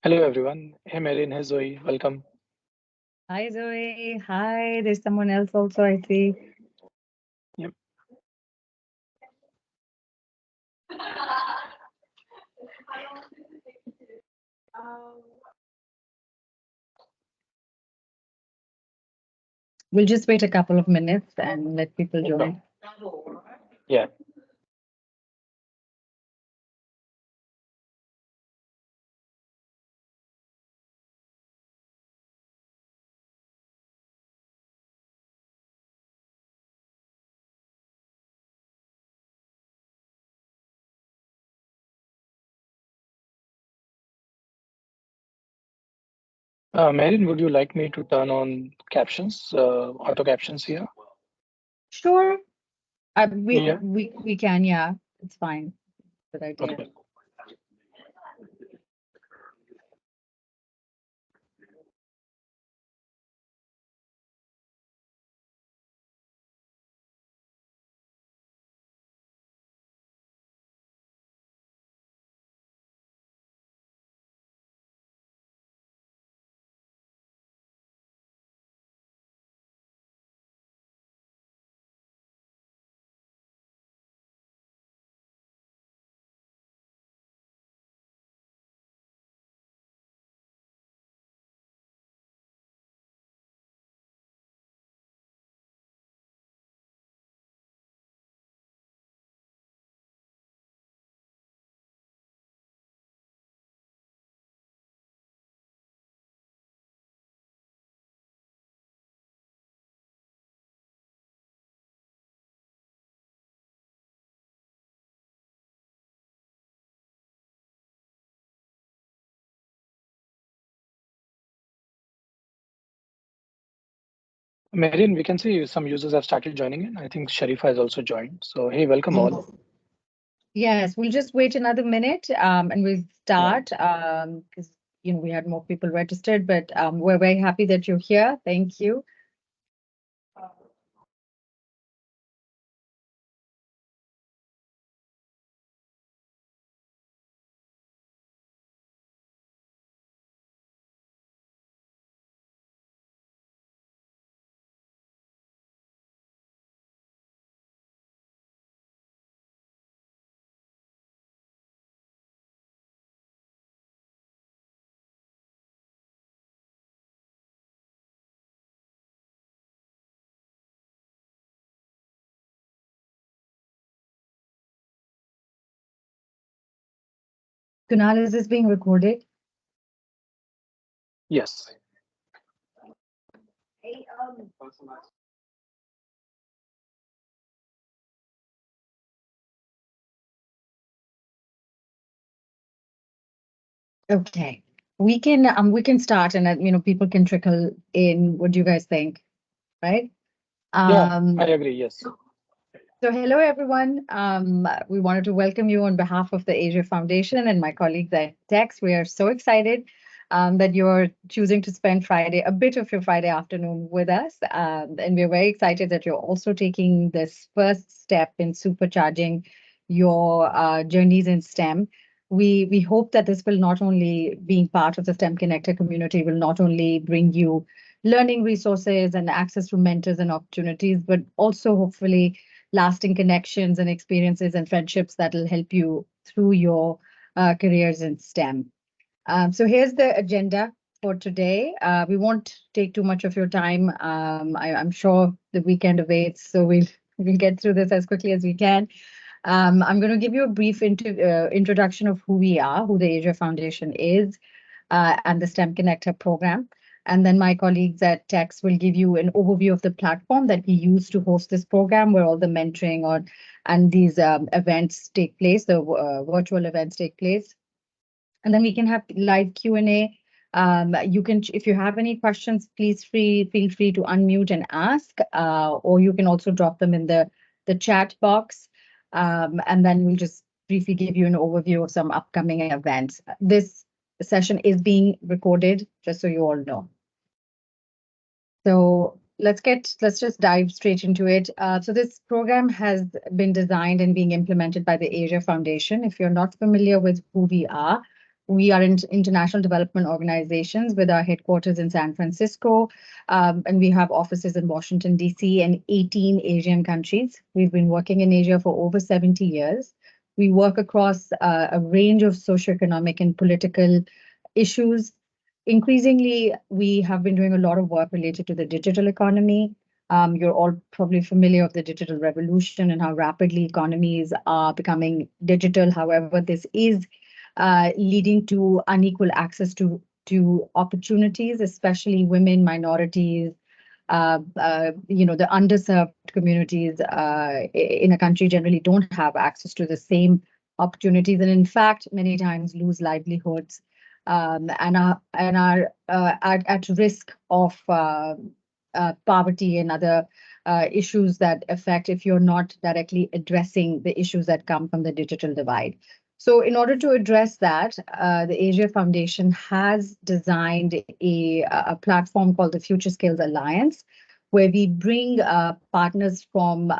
Hello everyone. Hey Marin, hey Zoe, welcome. Hi, Zoe. Hi. There's someone else also, I see. Yep. We'll just wait a couple of minutes and let people Sure. join. Yeah. Marin, would you like me to turn on captions, auto captions here? Sure. We Yeah. we we can, yeah. It's fine. Good idea. Okay. Marin, we can see some users have started joining in. I think Sharifa has also joined. So hey, welcome all. Yes, we'll just wait another minute and we'll Yeah. start because we had more people registered, but we're very happy that you're here. Thank you. Kunal, is this being recorded? Yes. Okay. We can start and people can trickle in. What do you guys think? Right? Yeah, Um, I agree. Yes. So, hello everyone. We wanted to welcome you on behalf of the Asia Foundation and my colleagues at Tex. We are so excited that you're choosing to spend Friday, a bit of your Friday afternoon with us. And we're very excited that you're also taking this first step in supercharging your journeys in STEM. We hope that this will not only, being part of the STEM Connector community, will not only bring you learning resources and access to mentors and opportunities, but also hopefully lasting connections and experiences and friendships that will help you through your careers in STEM. So here's the agenda for today. We won't take too much of your time. I'm sure the weekend awaits, so we'll get through this as quickly as we can. I'm going to give you a brief introduction of who we are, who the Asia Foundation is, and the STEM Connector program. And then my colleagues at Tex will give you an overview of the platform that we use to host this program, where all the mentoring and these events take place, the virtual events take place. And then we can have live Q&A. You can, if you have any questions, please feel free to unmute and ask, or you can also drop them in the chat box. And then we'll just briefly give you an overview of some upcoming events. This session is being recorded, just so you all know. So let's just dive straight into it. So this program has been designed and being implemented by the Asia Foundation. If you're not familiar with who we are, We are in international development organizations with our headquarters in San Francisco, and we have offices in Washington, D.C. and 18 Asian countries. We've been working in Asia for over 70 years. We work across a range of socioeconomic and political issues. Increasingly, we have been doing a lot of work related to the digital economy. You're all probably familiar with the digital revolution and how rapidly economies are becoming digital. However, this is leading to unequal access to opportunities, especially women, minorities, the underserved communities in a country generally don't have access to the same opportunities, and in fact, many times lose livelihoods and are at risk of poverty and other issues that affect if you're not directly addressing the issues that come from the digital divide. So in order to address that, the Asia Foundation has designed a platform called the Future Skills Alliance, where we bring partners from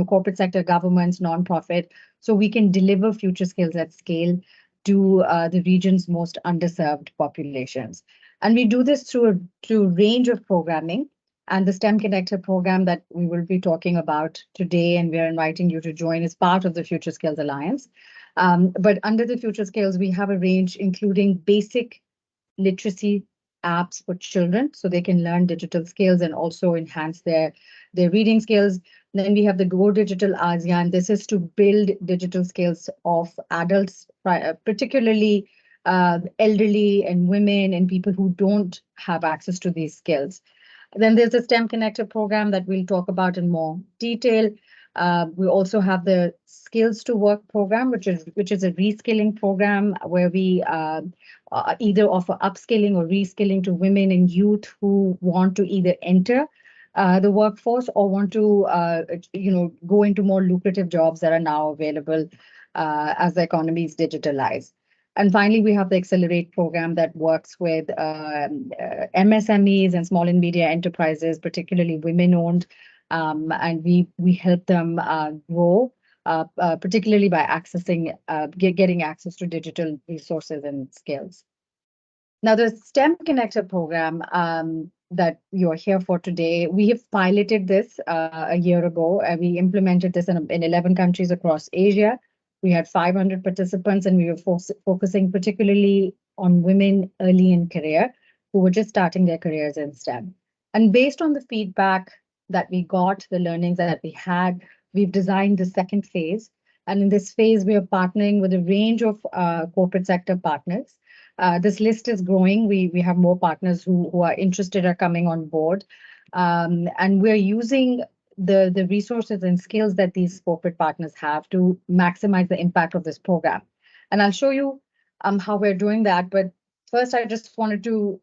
corporate sector, governments, nonprofit, so we can deliver future skills at scale to the region's most underserved populations. And we do this through a range of programming. And the STEM ConnectHER program that we will be talking about today, and we're inviting you to join, is part of the Future Skills Alliance. But under the Future Skills, we have a range including basic literacy apps for children so they can learn digital skills and also enhance their reading skills. Then we have the Go Digital ASEAN. This is to build digital skills of adults, particularly elderly and women and people who don't have access to these skills. Then there's the STEM Connector program that we'll talk about in more detail. We also have the Skills to Work program, which is a reskilling program where we either offer upskilling or reskilling to women and youth who want to either enter the workforce or want to go into more lucrative jobs that are now available as the economy is digitalized. And finally, we have the Accelerate program that works with MSMEs and small and medium enterprises, particularly women-owned, and we help them grow, particularly by getting access to digital resources and skills. Now, the STEM Connector program that you're here for today, we have piloted this a year ago, and we implemented this in 11 countries across Asia. We had 500 participants, and we were focusing particularly on women early in career who were just starting their careers in STEM. And based on the feedback that we got, the learnings that we had, we've designed the second phase. And in this phase, we are partnering with a range of corporate sector partners. This list is growing. We have more partners who are interested are coming on board. And we're using the resources and skills that these corporate partners have to maximize the impact of this program. And I'll show you how we're doing that. But first, I just wanted to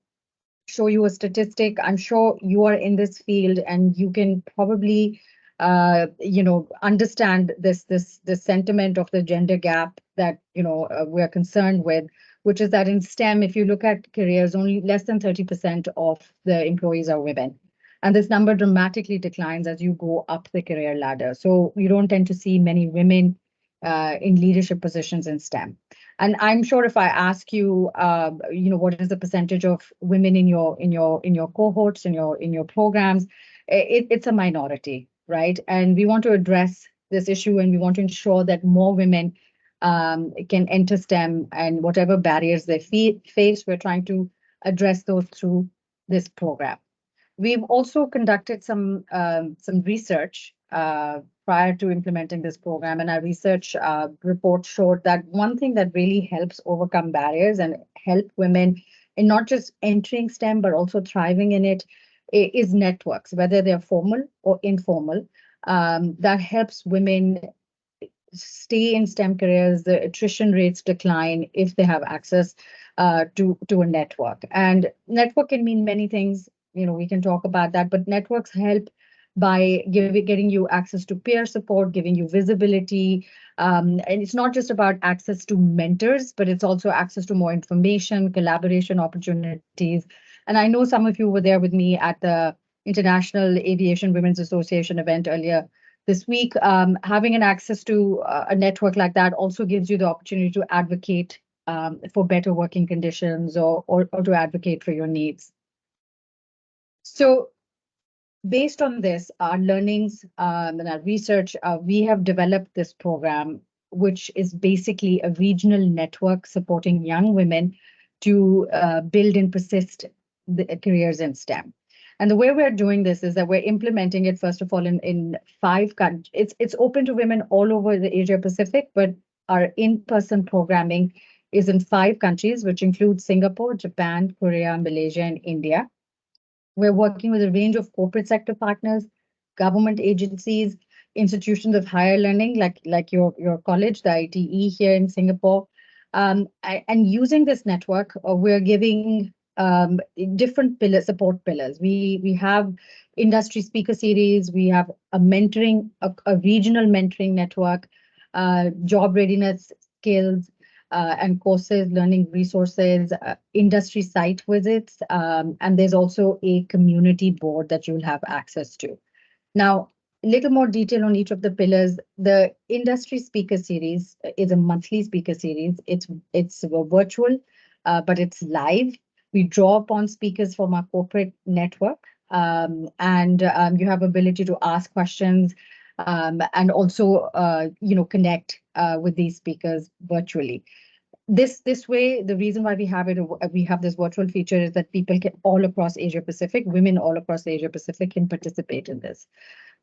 show you a statistic. I'm sure you are in this field and you can probably understand this sentiment of the gender gap that we're concerned with, which is that in STEM, if you look at careers, only less than 30% of the employees are women. And this number dramatically declines as you go up the career ladder. So you don't tend to see many women in leadership positions in STEM. And I'm sure if I ask you, what is the percentage of women in your cohorts, in your programs, it's a minority, right? And we want to address this issue, and we want to ensure that more women can enter STEM, and whatever barriers they face, we're trying to address those through this program. We've also conducted some research prior to implementing this program, and our research report showed that one thing that really helps overcome barriers and help women in not just entering STEM but also thriving in it is networks, whether they're formal or informal. That helps women stay in STEM careers. The attrition rates decline if they have access to a network. And network can mean many things. We can talk about that, but networks help by getting you access to peer support, giving you visibility. And it's not just about access to mentors, but it's also access to more information, collaboration opportunities. And I know some of you were there with me at the International Aviation Women's Association event earlier this week. Having an access to a network like that also gives you the opportunity to advocate for better working conditions or to advocate for your needs. So based on this, our learnings and our research, we have developed this program, which is basically a regional network supporting young women to build and persist the careers in STEM. And the way we're doing this is that we're implementing it, first of all, in 5 countries. It's open to women all over the Asia Pacific, but our in-person programming is in 5 countries, which include Singapore, Japan, Korea, Malaysia, and India. We're working with a range of corporate sector partners, government agencies, institutions of higher learning, like your college, the ITE here in Singapore. And using this network, we're giving different support pillars. We have industry speaker series, we have a regional mentoring network, job readiness skills, and courses, learning resources, industry site visits, and there's also a community board that you'll have access to. Now, a little more detail on each of the pillars. The industry speaker series is a monthly speaker series. It's virtual, but it's live. We draw upon speakers from our corporate network, and you have ability to ask questions, and also connect with these speakers virtually. This way, the reason why we have this virtual feature is that people can all across Asia Pacific, women all across Asia Pacific can participate in this.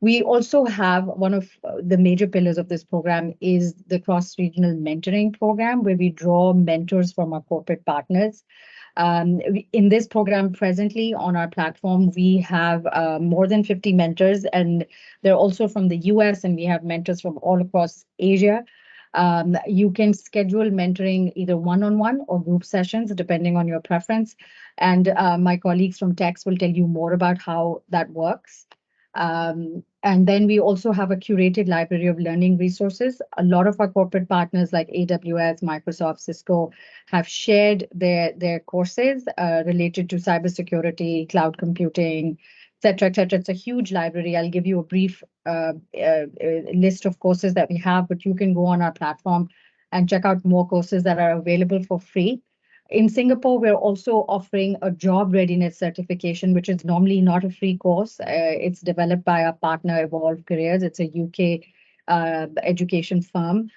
We also have one of the major pillars of this program is the cross-regional mentoring program, where we draw mentors from our corporate partners. In this program presently on our platform, we have more than 50 mentors, and they're also from the US, and we have mentors from all across Asia. You can schedule mentoring either one-on-one or group sessions, depending on your preference. And my colleagues from TEX will tell you more about how that works. And then we also have a curated library of learning resources. A lot of our corporate partners like AWS, Microsoft, Cisco have shared their courses related to cybersecurity, cloud computing, et cetera. It's a huge library. I'll give you a brief list of courses that we have, but you can go on our platform and check out more courses that are available for free. In Singapore, we're also offering a job readiness certification, which is normally not a free course. It's developed by our partner, Evolve Careers. It's a UK education firm.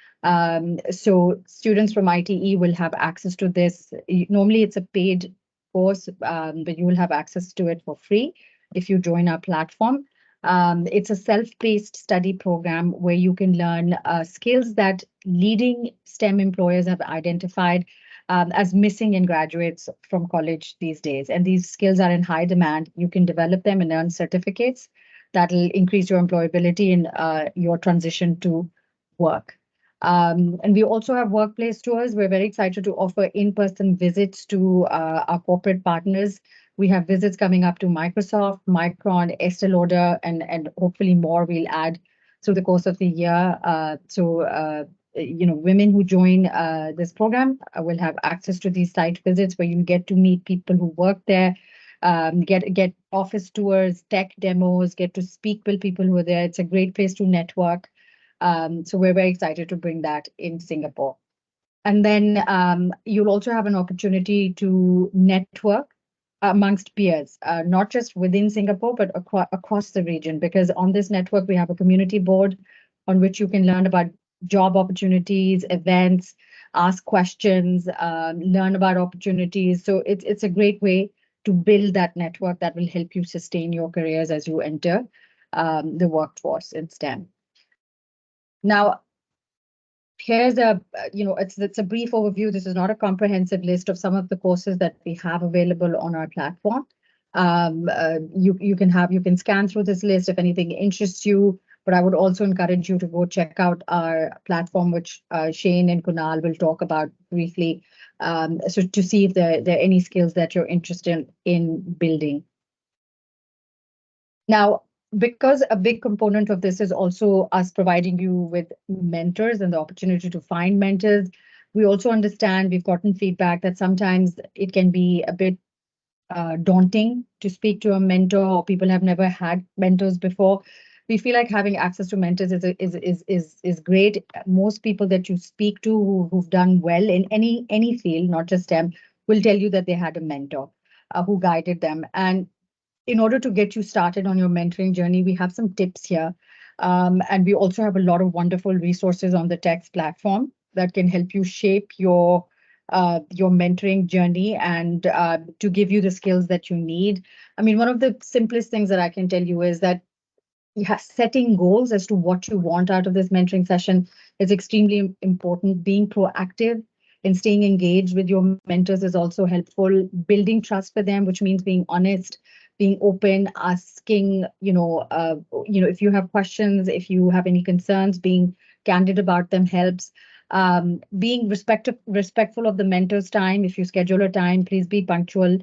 So students from ITE will have access to this. Normally, it's a paid course, but you will have access to it for free if you join our platform. It's a self-paced study program where you can learn skills that leading STEM employers have identified as missing in graduates from college these days. And these skills are in high demand. You can develop them and earn certificates that'll increase your employability in your transition to work. And we also have workplace tours. We're very excited to offer in-person visits to our corporate partners. We have visits coming up to Microsoft, Micron, Estee Lauder, and hopefully more we'll add through the course of the year. Women who join this program will have access to these site visits where you get to meet people who work there, get office tours, tech demos, get to speak with people who are there. It's a great place to network. So we're very excited to bring that in Singapore. And then you'll also have an opportunity to network amongst peers, not just within Singapore, but across the region, because on this network, we have a community board on which you can learn about job opportunities, events, ask questions, learn about opportunities. So it's a great way to build that network that will help you sustain your careers as you enter the workforce in STEM. Now, here's it's a brief overview. This is not a comprehensive list of some of the courses that we have available on our platform. You can scan through this list if anything interests you. But I would also encourage you to go check out our platform, which Shane and Kunal will talk about briefly, so to see if there are any skills that you're interested in building. Now, because a big component of this is also us providing you with mentors and the opportunity to find mentors, we also understand, we've gotten feedback that sometimes it can be a bit daunting to speak to a mentor, or people have never had mentors before. we feel like having access to mentors is great. Most people that you speak to who've done well in any field, not just STEM, will tell you that they had a mentor who guided them. And in order to get you started on your mentoring journey, we have some tips here. And we also have a lot of wonderful resources on the text platform that can help you shape your mentoring journey and to give you the skills that you need. I mean, one of the simplest things that I can tell you is that setting goals as to what you want out of this mentoring session is extremely important. Being proactive and staying engaged with your mentors is also helpful. Building trust with them, which means being honest, being open, asking, if you have questions, if you have any concerns, being candid about them helps. Being respectful of the mentor's time. If you schedule a time, please be punctual.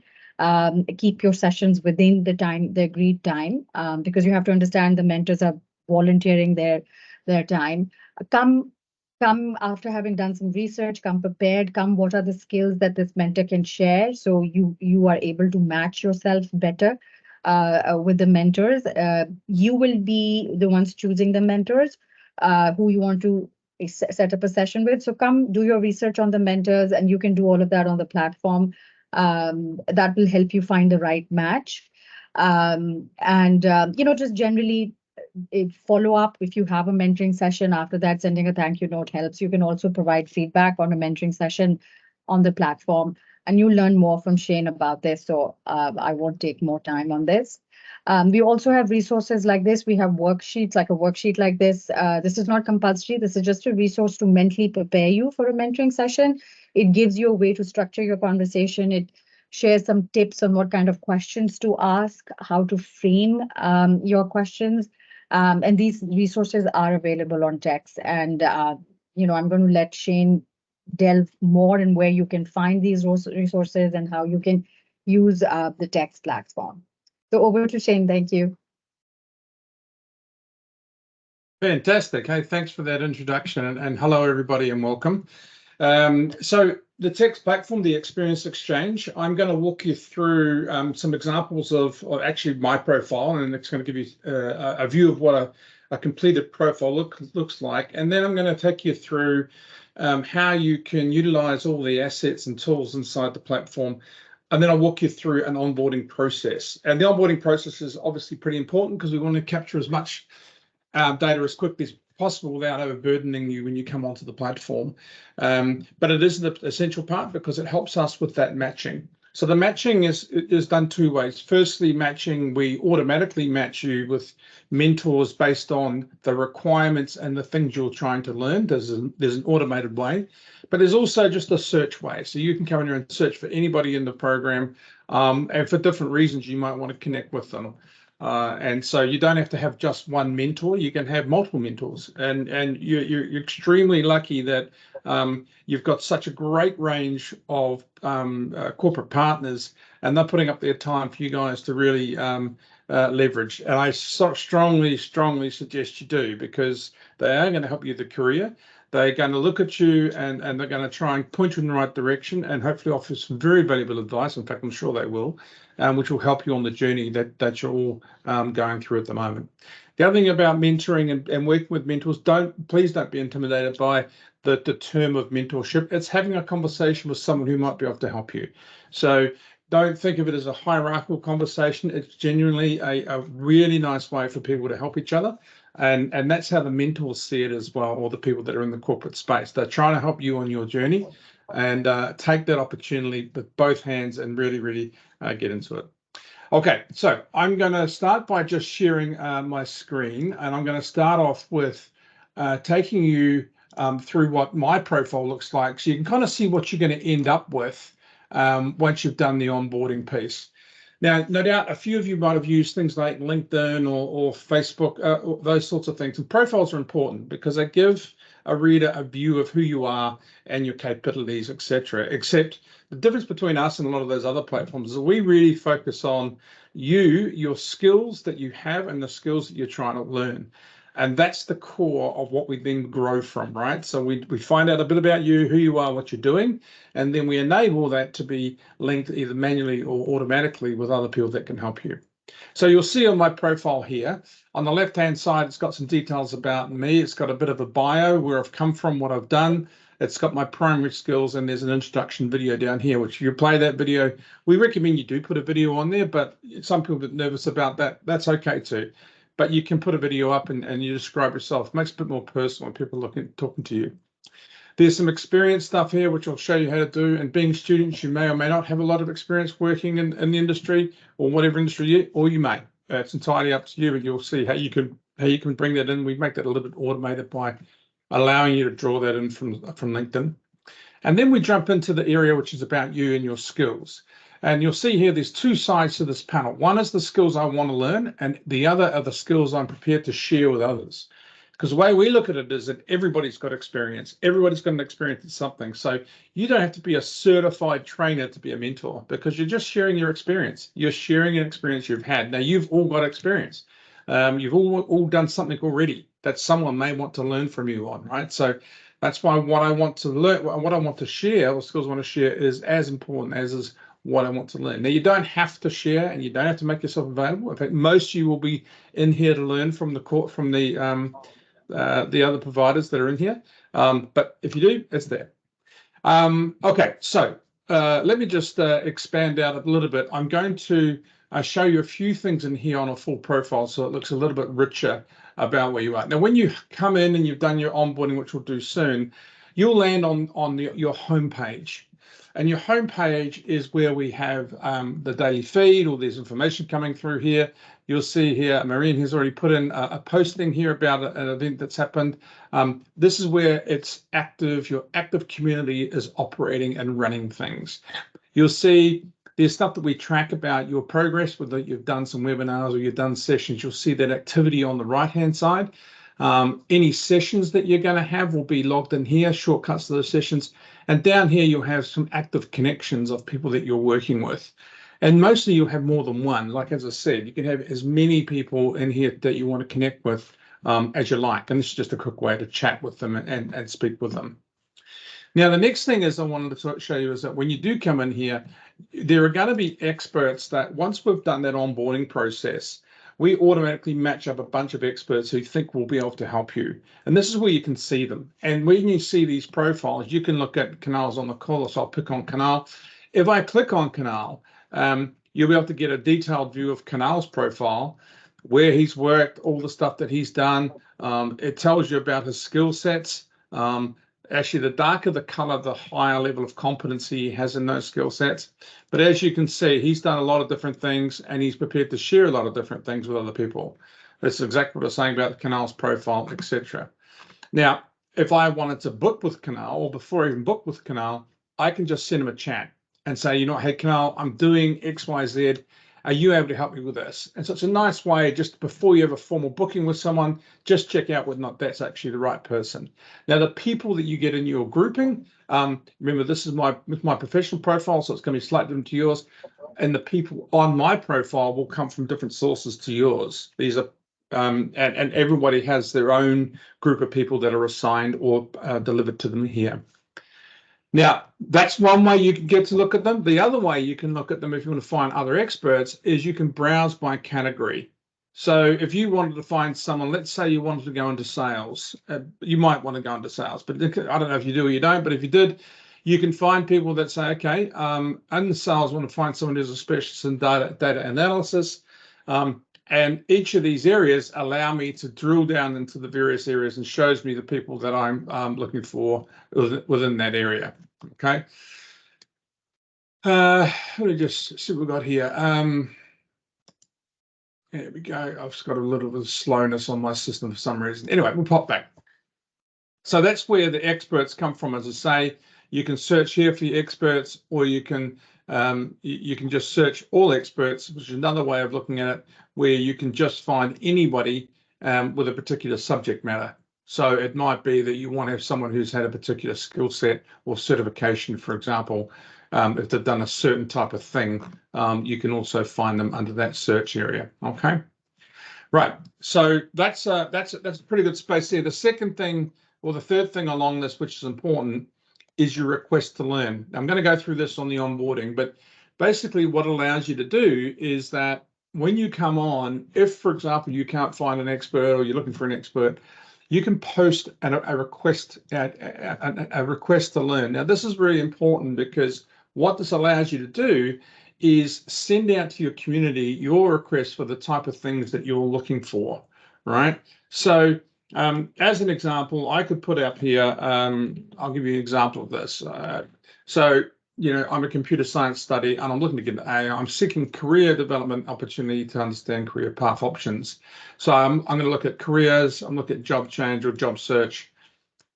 Keep your sessions within the agreed time, because you have to understand the mentors are volunteering their time. Come after having done some research, come prepared, come what are the skills that this mentor can share, so you are able to match yourself better with the mentors. You will be the ones choosing the mentors who you want to set up a session with. So come do your research on the mentors, and you can do all of that on the platform. That will help you find the right match. Just generally follow up if you have a mentoring session. After that, sending a thank you note helps. You can also provide feedback on a mentoring session on the platform, and you'll learn more from Shane about this. So I won't take more time on this. We also have resources like this. We have worksheets, like a worksheet like this. This is not compulsory. This is just a resource to mentally prepare you for a mentoring session. It gives you a way to structure your conversation. It shares some tips on what kind of questions to ask, how to frame your questions. And these resources are available on text. And, I'm going to let Shane delve more in where you can find these resources and how you can use the text platform. So over to Shane. Thank you. Fantastic. Hey, thanks for that introduction, and hello everybody and welcome. So the text platform, the Experience Exchange, I'm going to walk you through some examples of actually my profile, and it's going to give you a view of what a completed profile looks like. And then I'm going to take you through how you can utilize all the assets and tools inside the platform. And then I'll walk you through an onboarding process. And the onboarding process is obviously pretty important because we want to capture as much data as quickly as possible without overburdening you when you come onto the platform. But it is the essential part because it helps us with that matching. So the matching is done two ways. Firstly, matching, we automatically match you with mentors based on the requirements and the things you're trying to learn. There's an automated way, but there's also just a search way. So you can come in here and search for anybody in the program, and for different reasons you might want to connect with them. And so you don't have to have just one mentor, you can have multiple mentors, and you're extremely lucky that you've got such a great range of corporate partners, and they're putting up their time for you guys to really leverage. And I strongly suggest you do, because they are going to help you with the career. They're going to look at you and they're going to try and point you in the right direction and hopefully offer some very valuable advice. In fact, I'm sure they will, which will help you on the journey that you're all going through at the moment. The other thing about mentoring and working with mentors, please don't be intimidated by the term of mentorship. It's having a conversation with someone who might be able to help you. So don't think of it as a hierarchical conversation. It's genuinely a really nice way for people to help each other. And that's how the mentors see it as well, or the people that are in the corporate space. They're trying to help you on your journey, and take that opportunity with both hands and really get into it. Okay, so I'm going to start by just sharing my screen, and I'm going to start off with taking you through what my profile looks like, so you can kind of see what you're going to end up with once you've done the onboarding piece. Now, no doubt a few of you might have used things like LinkedIn or Facebook, or those sorts of things. And profiles are important because they give a reader a view of who you are and your capabilities, etc. Except the difference between us and a lot of those other platforms is we really focus on you, your skills that you have, and the skills that you're trying to learn. And that's the core of what we then grow from, right? So we find out a bit about you, who you are, what you're doing, and then we enable that to be linked either manually or automatically with other people that can help you. So you'll see on my profile here, on the left-hand side, it's got some details about me. It's got a bit of a bio, where I've come from, what I've done. It's got my primary skills, and there's an introduction video down here, which if you play that video, we recommend you do put a video on there, but some people get nervous about that. That's okay too. But you can put a video up and you describe yourself. It makes it a bit more personal when people talking to you. There's some experience stuff here, which I'll show you how to do. And being students, you may or may not have a lot of experience working in the industry or whatever industry or you may. It's entirely up to you, but you'll see how you can bring that in. We make that a little bit automated by allowing you to draw that in from LinkedIn. And then we jump into the area which is about you and your skills. And you'll see here there's two sides to this panel. One is the skills I want to learn, and the other are the skills I'm prepared to share with others. Because the way we look at it is that everybody's got experience. Everybody's got an experience in something. So you don't have to be a certified trainer to be a mentor, because you're just sharing your experience. You're sharing an experience you've had. Now, you've all got experience. You've all done something already that someone may want to learn from you on, right? So that's why what I want to learn, what I want to share, or skills I want to share, is as important as is what I want to learn. Now, you don't have to share, and you don't have to make yourself available. In fact, most of you will be in here to learn from the other providers that are in here. But if you do, it's there. Okay, so let me just expand out a little bit. I'm going to show you a few things in here on a full profile, so it looks a little bit richer about where you are. Now, when you come in and you've done your onboarding, which we'll do soon, you'll land on your home page. And your home page is where we have the daily feed, all this information coming through here. You'll see here, Marianne has already put in a posting here about an event that's happened. This is where it's active. Your active community is operating and running things. You'll see there's stuff that we track about your progress, whether you've done some webinars or you've done sessions. You'll see that activity on the right-hand side. Any sessions that you're going to have will be logged in here, shortcuts to those sessions. And down here, you'll have some active connections of people that you're working with. And mostly you'll have more than one. Like, as I said, you can have as many people in here that you want to connect with as you like. And this is just a quick way to chat with them and speak with them. Now, the next thing is I wanted to show you is that when you do come in here, there are going to be experts that once we've done that onboarding process, we automatically match up a bunch of experts who think will be able to help you. And this is where you can see them. And when you see these profiles, you can look at Canal's on the call. So I'll pick on Canal. If I click on Canal, you'll be able to get a detailed view of Canal's profile, where he's worked, all the stuff that he's done. It tells you about his skill sets. Actually, the darker the color, the higher level of competency he has in those skill sets. But as you can see, he's done a lot of different things, and he's prepared to share a lot of different things with other people. That's exactly what I was saying about Canal's profile, etc. Now, if I wanted to book with Canal, or before I even book with Canal, I can just send him a chat and say, you know, hey, Canal, I'm doing X, Y, Z. Are you able to help me with this? And so it's a nice way, just before you have a formal booking with someone, just check out whether or not that's actually the right person. Now, the people that you get in your grouping, remember, this is my professional profile, so it's going to be slightly different to yours. And the people on my profile will come from different sources to yours. These are, and everybody has their own group of people that are assigned or delivered to them here. Now, that's one way you can get to look at them. The other way you can look at them if you want to find other experts is you can browse by category. So if you wanted to find someone, let's say you wanted to go into sales, you might want to go into sales, but I don't know if you do or you don't, but if you did, you can find people that say, okay, in sales, I want to find someone who's a specialist in data analysis. And each of these areas allow me to drill down into the various areas and shows me the people that I'm looking for within that area. Okay. Let me just see what we've got here. There we go. I've just got a little bit of slowness on my system for some reason. Anyway, we'll pop back. So that's where the experts come from. As I say, you can search here for your experts, or you can just search all experts, which is another way of looking at it, where you can just find anybody with a particular subject matter. So it might be that you want to have someone who's had a particular skill set or certification, for example. If they've done a certain type of thing, you can also find them under that search area. Okay, right. So that's a pretty good space there. The second thing, or the third thing along this, which is important, is your request to learn. I'm going to go through this on the onboarding, but basically what it allows you to do is that when you come on, if, for example, you can't find an expert or you're looking for an expert, you can post a request a request to learn. Now, this is really important because what this allows you to do is send out to your community your requests for the type of things that you're looking for, right? So as an example, I could put up here, I'll give you an example of this. So, you know, I'm a computer science study and I'm looking to get into AI. I'm seeking career development opportunity to understand career path options. So I'm going to look at careers, I'm looking at job change or job search,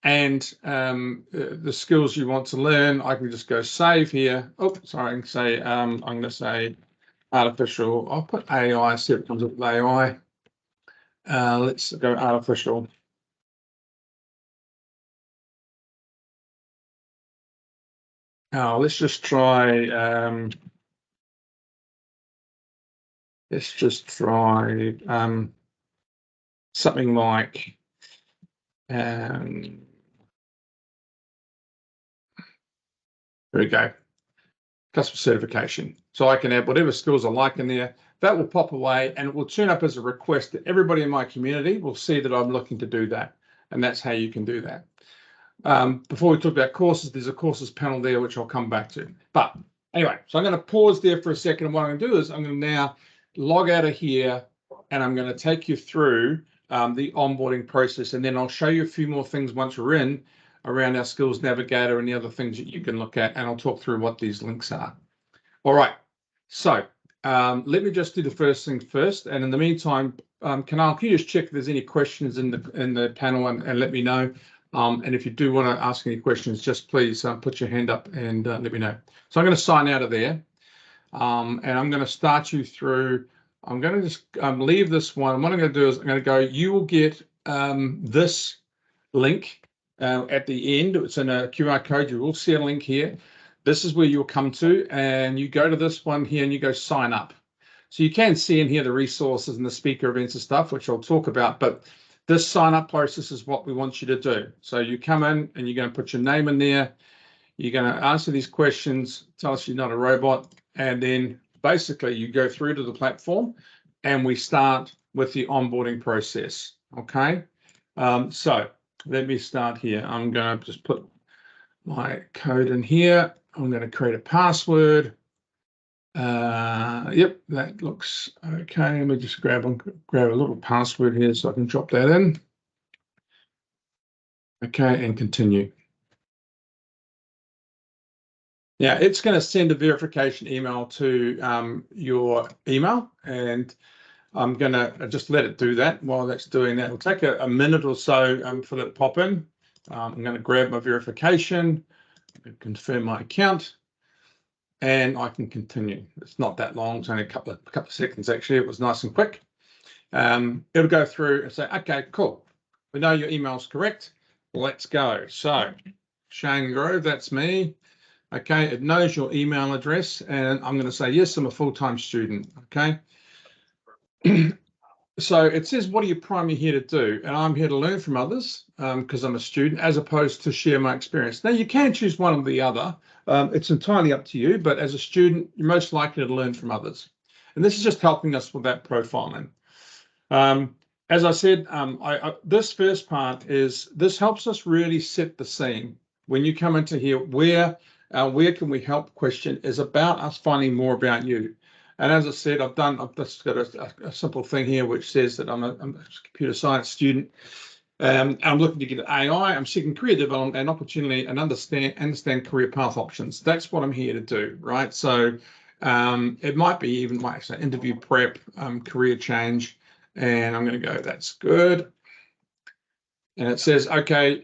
and the skills you want to learn. I can just go save here. Oh, sorry, I can say, I'm going to say artificial. I'll put AI, see if it comes up with AI. Let's go artificial. Let's just try, something like, there we go, customer certification. So I can add whatever skills I like in there. That will pop away and it will turn up as a request that everybody in my community will see that I'm looking to do that. And that's how you can do that. Before we talk about courses, there's a courses panel there, which I'll come back to. But anyway, so I'm going to pause there for a second. And what I'm going to do is I'm going to now log out of here and I'm going to take you through the onboarding process. And then I'll show you a few more things once we're in around our skills navigator and the other things that you can look at. And I'll talk through what these links are. All right. So let me just do the first thing first. And in the meantime, Kanal, can you just check if there's any questions in the panel and let me know? And if you do want to ask any questions, just please put your hand up and let me know. So I'm going to sign out of there. And I'm going to start you through. I'm going to just leave this one. What I'm going to do is I'm going to go, you will get this link at the end. It's in a QR code. You will see a link here. This is where you'll come to, and you go to this one here and you go sign up. So you can see in here the resources and the speaker events and stuff, which I'll talk about, but this sign up process is what we want you to do. So you come in and you're going to put your name in there. You're going to answer these questions, tell us you're not a robot, and then basically you go through to the platform and we start with the onboarding process. Okay. So let me start here. I'm going to just put my code in here. I'm going to create a password. Yep, that looks okay. Let me just grab a little password here so I can drop that in. Okay, and continue. Now it's going to send a verification email to your email, and I'm going to just let it do that. While that's doing that, it'll take a minute or so for it to pop in. I'm going to grab my verification, confirm my account, and I can continue. It's not that long. It's only a couple of seconds, actually. It was nice and quick. It'll go through and say, okay, cool. We know your email's correct. Let's go. So Shane Grove, that's me. Okay, it knows your email address, and I'm going to say, yes, I'm a full-time student. Okay. So it says, what are you primarily here to do? And I'm here to learn from others because I'm a student, as opposed to share my experience. Now, you can choose one or the other. It's entirely up to you, but as a student, you're most likely to learn from others. And this is just helping us with that profiling. As I said, this first part this helps us really set the scene. When you come into here, where can we help question is about us finding more about you. And as I said, I've just got a simple thing here which says that I'm a computer science student. I'm looking to get an AI. I'm seeking career development and opportunity and understand career path options. That's what I'm here to do, right? So it might be even like interview prep, career change. And I'm going to go, that's good. And it says, okay,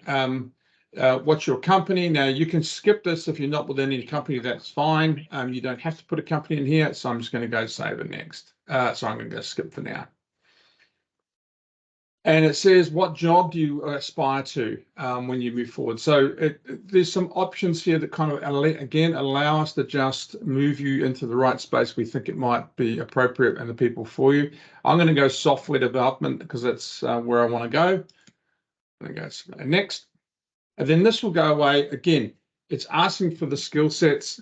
what's your company? Now, you can skip this if you're not with any company, that's fine. You don't have to put a company in here. So I'm just going to go save it next. So I'm going to go skip for now. And it says, what job do you aspire to when you move forward? So there's some options here that kind of, again, allow us to just move you into the right space we think it might be appropriate and the people for you. I'm going to go software development because that's where I want to go. I'm going to go next. And then this will go away. Again, it's asking for the skill sets.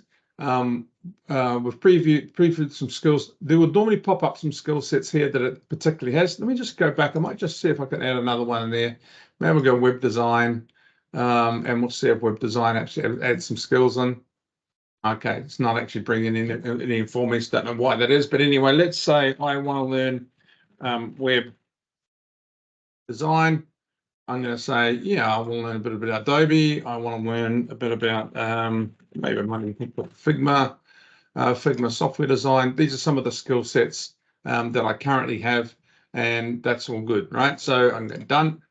we've previewed some skills. There would normally pop up some skill sets here that it particularly has. Let me just go back. I might just see if I can add another one in there. Maybe we'll go web design, and we'll see if web design actually adds some skills in. Okay, it's not actually bringing in any for me. Don't know why that is, but anyway, let's say I want to learn web design. I'm going to say, yeah, I want to learn a bit about Adobe. I want to learn a bit about maybe I might put Figma, Figma software design. These are some of the skill sets that I currently have, and that's all good, right? So I'm done.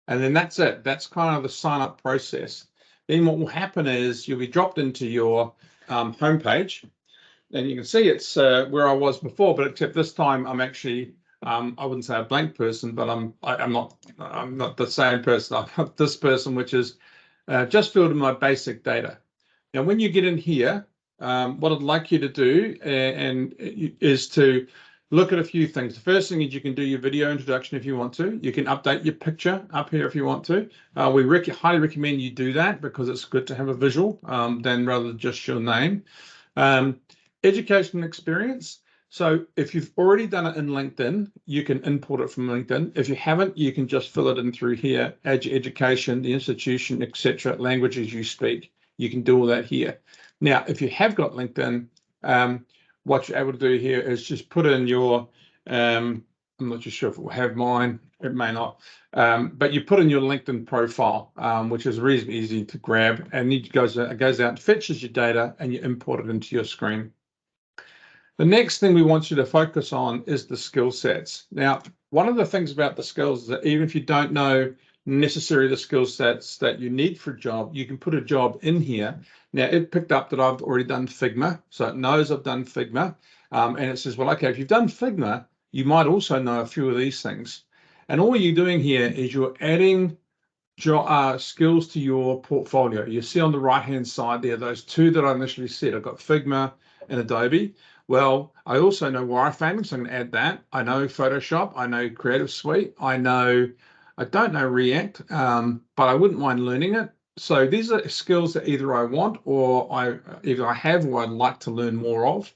And then that's it. That's kind of the sign up process. Then what will happen is you'll be dropped into your homepage, and you can see it's where I was before, but except this time I'm actually I wouldn't say a blank person, but I'm not the same person. I've got this person, which is just filled in my basic data. Now, when you get in here, what I'd like you to do is to look at a few things. The first thing is you can do your video introduction if you want to. You can update your picture up here if you want to. We highly recommend you do that because it's good to have a visual than rather than just your name. Education experience. So if you've already done it in LinkedIn, you can import it from LinkedIn. If you haven't, you can just fill it in through here, add your education, the institution, etc., languages you speak. You can do all that here. Now, if you have got LinkedIn, what you're able to do here is just put in your, I'm not too sure if it will have mine, it may not, but you put in your LinkedIn profile, which is reasonably easy to grab, and it goes out and fetches your data and you import it into your screen. The next thing we want you to focus on is the skill sets. Now, one of the things about the skills is that even if you don't know necessarily the skill sets that you need for a job, you can put a job in here. Now, it picked up that I've already done Figma, so it knows I've done Figma, and it says, well, okay, if you've done Figma, you might also know a few of these things. And all you're doing here is you're adding skills to your portfolio. You see on the right-hand side there, those two that I initially said, I've got Figma and Adobe. Well, I also know wireframing, so I'm going to add that. I know Photoshop. I know Creative Suite. I don't know React, but I wouldn't mind learning it. So these are skills that either I want or either I have or I'd like to learn more of.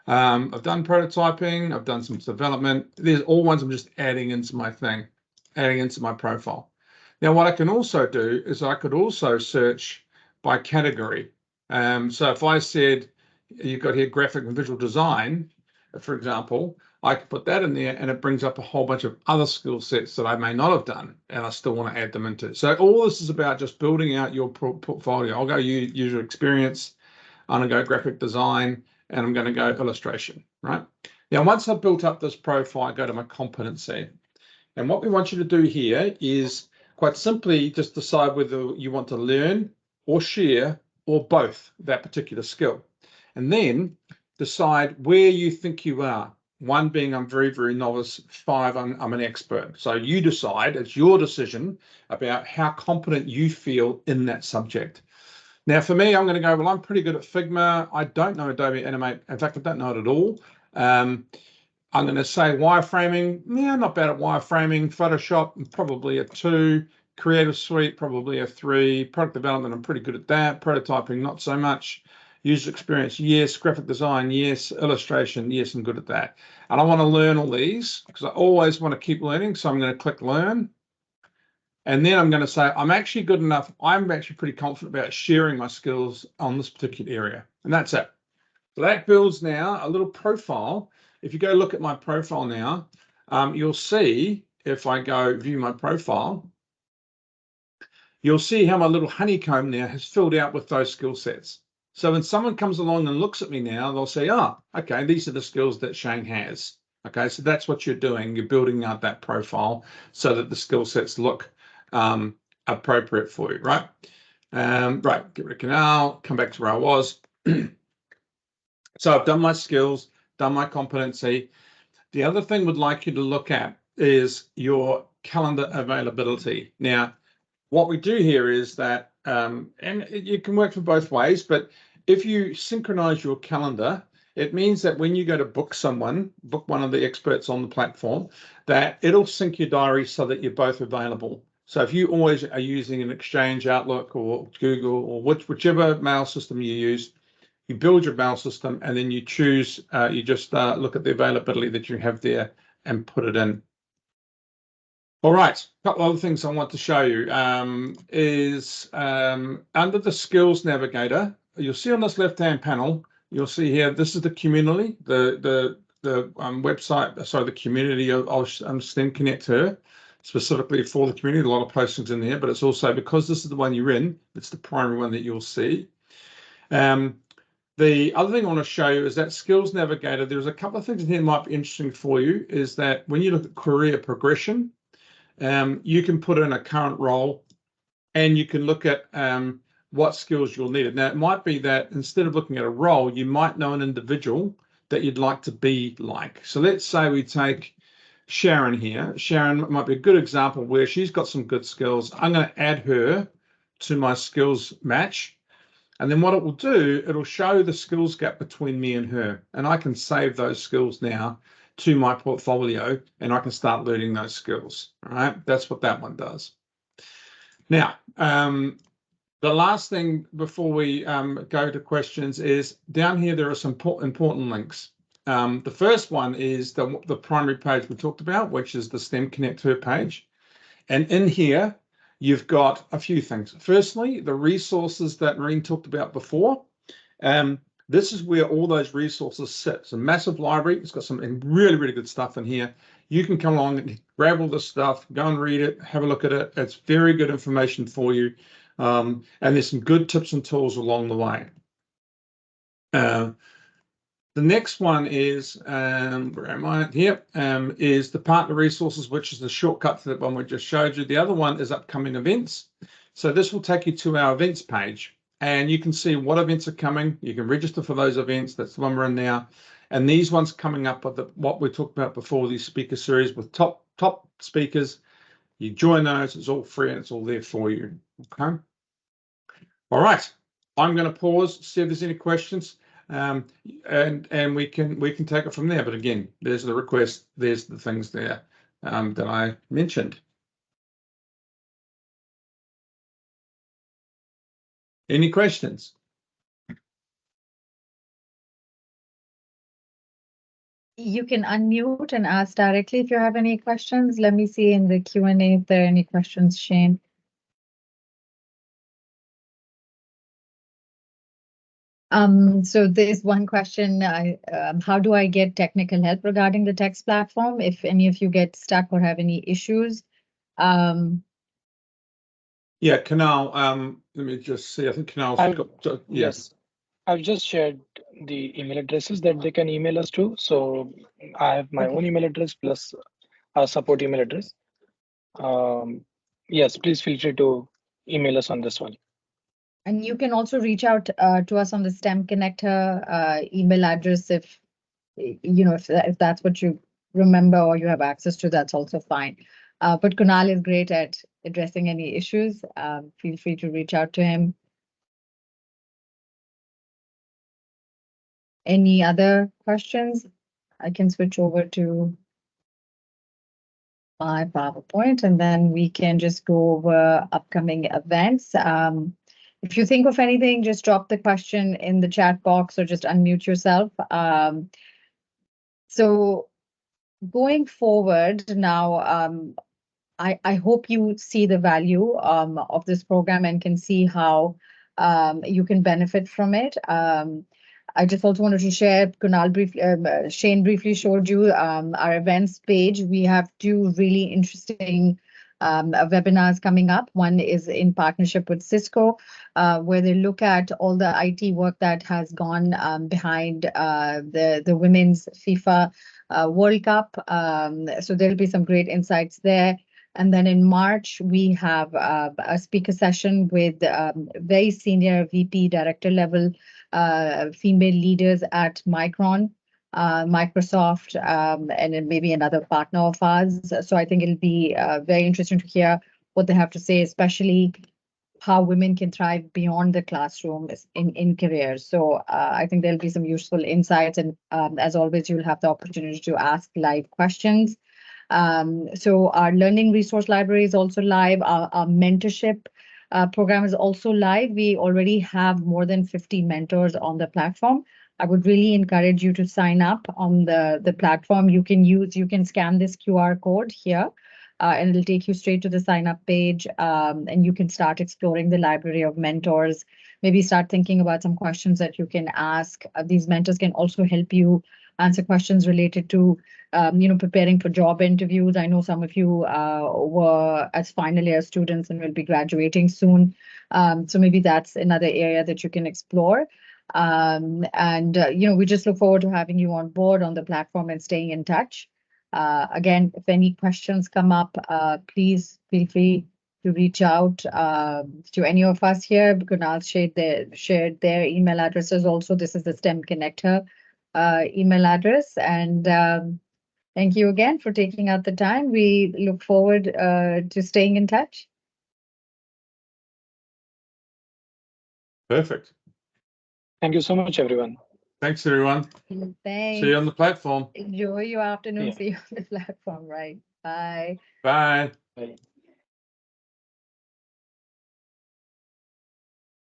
I've done prototyping. I've done some development. These are all ones I'm just adding into my thing, adding into my profile. Now, what I can also do is I could also search by category. So if I said, you've got here graphic and visual design, for example, I could put that in there and it brings up a whole bunch of other skill sets that I may not have done and I still want to add them into. So all this is about just building out your portfolio. I'll go user experience, I'm going to go graphic design, and I'm going to go illustration, right? Now, once I've built up this profile, I go to my competency. And what we want you to do here is quite simply just decide whether you want to learn or share or both that particular skill. And then decide where you think you are. 1 being I'm very, very novice. 5, I'm an expert. So you decide, it's your decision about how competent you feel in that subject. Now, for me, I'm going to go, well, I'm pretty good at Figma. I don't know Adobe Animate. In fact, I don't know it at all. I'm going to say wireframing. Yeah, not bad at wireframing. Photoshop, probably a 2. Creative Suite, probably a 3. Product development, I'm pretty good at that. Prototyping, not so much. User experience, yes. Graphic design, yes. Illustration, yes, I'm good at that. And I want to learn all these because I always want to keep learning. So I'm going to click learn. And then I'm going to say, I'm actually good enough. I'm actually pretty confident about sharing my skills on this particular area. And that's it. So that builds now a little profile. If you go look at my profile now, you'll see, if I go view my profile, you'll see how my little honeycomb now has filled out with those skill sets. So when someone comes along and looks at me now, they'll say, oh, okay, these are the skills that Shane has. Okay, so that's what you're doing. You're building out that profile so that the skill sets look appropriate for you, right? Right, get rid of canal, come back to where I was. So I've done my skills, done my competency. The other thing we'd like you to look at is your calendar availability. Now, what we do here is that, and it can work for both ways, but if you synchronize your calendar, it means that when you go to book one of the experts on the platform, that it'll sync your diary so that you're both available. So if you always are using an Exchange, Outlook, or Google, or whichever mail system you use, you build your mail system and then you choose, you just look at the availability that you have there and put it in. All right, a couple other things I want to show you is under the Skills Navigator, you'll see on this left-hand panel, you'll see here, this is the community, the website, sorry, the community of STEM ConnectHER, specifically for the community. A lot of postings in there, but it's also, because this is the one you're in, it's the primary one that you'll see. The other thing I want to show you is that Skills Navigator. There's a couple of things in here that might be interesting for you, is that when you look at career progression, you can put in a current role and you can look at what skills you'll need. Now, it might be that instead of looking at a role, you might know an individual that you'd like to be like. So let's say we take Sharon here. Sharon might be a good example where she's got some good skills. I'm going to add her to my skills match. And then what it will do, it'll show the skills gap between me and her. And I can save those skills now to my portfolio and I can start learning those skills. All right, that's what that one does. Now, the last thing before we go to questions is down here, there are some important links. The first one is the primary page we talked about, which is the STEM ConnectHER page. And in here, you've got a few things. Firstly, the resources that Marine talked about before. This is where all those resources sit. It's a massive library. It's got some really, really good stuff in here. You can come along and grab all this stuff, go and read it, have a look at it. It's very good information for you. And there's some good tips and tools along the way. The next one is, where am I? Here is the partner resources, which is the shortcut to the one we just showed you. The other one is upcoming events. So this will take you to our events page and you can see what events are coming. You can register for those events. That's the one we're in now. And these ones coming up with what we talked about before, these speaker series with top speakers. You join those, it's all free and it's all there for you. Okay. All right. I'm going to pause, see if there's any questions. And we can take it from there. But again, there's the request, there's the things there that I mentioned. Any questions? You can unmute and ask directly if you have any questions. Let me see in the Q&A if there are any questions, Shane. So there's one question, how do I get technical help regarding the text platform if any of you get stuck or have any issues? Yeah, Canal, let me just see, I think Canal's got, yes, I've just shared the email addresses that they can email us to. So I have my own email address plus our support email address. Yes, please feel free to email us on this one. And you can also reach out to us on the STEM ConnectHER email address if if that's what you remember or you have access to, that's also fine. But Kunal is great at addressing any issues. Feel free to reach out to him. Any other questions? I can switch over to my PowerPoint and then we can just go over upcoming events. If you think of anything, just drop the question in the chat box or just unmute yourself. So going forward now, I hope you see the value of this program and can see how you can benefit from it. I just also wanted to share, Kunal briefly, Shane briefly showed you our events page. We have two really interesting webinars coming up. One is in partnership with Cisco, where they look at all the IT work that has gone behind the women's FIFA World Cup. So there'll be some great insights there. And then in March, we have a speaker session with very senior VP director level female leaders at Micron, Microsoft, and then maybe another partner of ours. So I think it'll be very interesting to hear what they have to say, especially how women can thrive beyond the classroom in careers. So I think there'll be some useful insights. And as always, you'll have the opportunity to ask live questions. So our learning resource library is also live. Our mentorship program is also live. We already have more than 50 mentors on the platform. I would really encourage you to sign up on the platform. You can scan this QR code here, and it'll take you straight to the sign up page. And you can start exploring the library of mentors. Maybe start thinking about some questions that you can ask. These mentors can also help you answer questions related to preparing for job interviews. I know some of you were as final year students and will be graduating soon. So maybe that's another area that you can explore. We just look forward to having you on board on the platform and staying in touch. Again, if any questions come up, please feel free to reach out to any of us here. Kunal shared their email addresses also. This is the STEM ConnectHER email address. And thank you again for taking out the time. We look forward to staying in touch. Perfect. Thank you so much, everyone. Thanks, everyone. Thanks. See you on the platform. Enjoy your afternoon. Yeah. See you on the platform. Right. Bye. Bye. Bye.